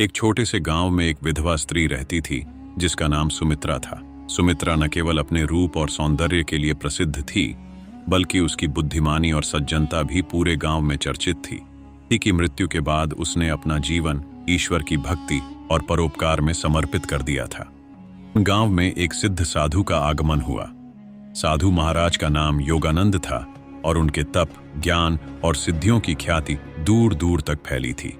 एक छोटे से गांव में एक विधवा स्त्री रहती थी जिसका नाम सुमित्रा था। सुमित्रा न केवल अपने रूप और सौंदर्य के लिए प्रसिद्ध थी, बल्कि उसकी बुद्धिमानी और सज्जनता भी पूरे गांव में चर्चित थी। पति की मृत्यु के बाद उसने अपना जीवन ईश्वर की भक्ति और परोपकार में समर्पित कर दिया था। गांव में एक सिद्ध साधु का आगमन हुआ। साधु महाराज का नाम योगानंद था और उनके तप, ज्ञान और सिद्धियों की ख्याति दूर दूर तक फैली थी।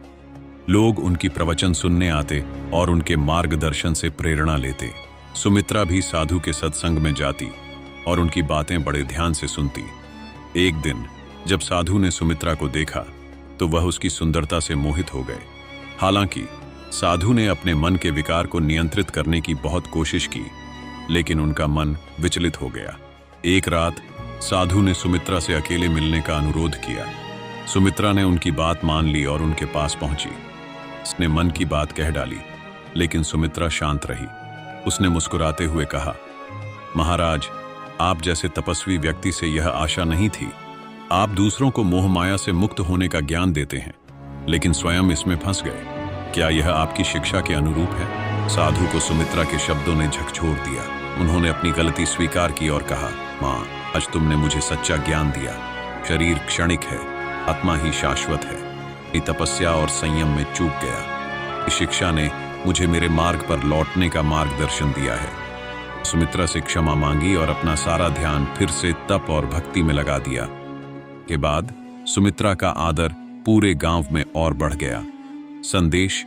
लोग उनकी प्रवचन सुनने आते और उनके मार्गदर्शन से प्रेरणा लेते। सुमित्रा भी साधु के सत्संग में जाती और उनकी बातें बड़े ध्यान से सुनती। एक दिन जब साधु ने सुमित्रा को देखा तो वह उसकी सुंदरता से मोहित हो गए। हालांकि साधु ने अपने मन के विकार को नियंत्रित करने की बहुत कोशिश की, लेकिन उनका मन विचलित हो गया। एक रात साधु ने सुमित्रा से अकेले मिलने का अनुरोध किया। सुमित्रा ने उनकी बात मान ली और उनके पास पहुंची। उसने मन की बात कह डाली, लेकिन सुमित्रा शांत रही। उसने मुस्कुराते हुए कहा, महाराज, आप जैसे तपस्वी व्यक्ति से यह आशा नहीं थी। आप दूसरों को मोह माया से मुक्त होने का ज्ञान देते हैं, लेकिन स्वयं इसमें फंस गए। क्या यह आपकी शिक्षा के अनुरूप है? साधु को सुमित्रा के शब्दों ने झकझोर दिया। उन्होंने अपनी गलती स्वीकार की और कहा, माँ, आज तुमने मुझे सच्चा ज्ञान दिया। शरीर क्षणिक है, आत्मा ही शाश्वत है। ये तपस्या और संयम में चूक गया। इस शिक्षा ने मुझे मेरे मार्ग पर लौटने का मार्गदर्शन दिया है। सुमित्रा से क्षमा मांगी और अपना सारा ध्यान फिर से तप और भक्ति में लगा दिया। के बाद सुमित्रा का आदर पूरे गांव में और बढ़ गया। संदेश: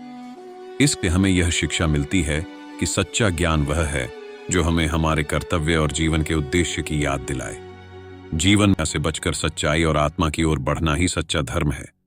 इससे हमें यह शिक्षा मिलती है कि सच्चा ज्ञान वह है जो हमें हमारे कर्तव्य और जीवन के उद्देश्य की याद दिलाए। जीवन से बचकर सच्चाई और आत्मा की ओर बढ़ना ही सच्चा धर्म है।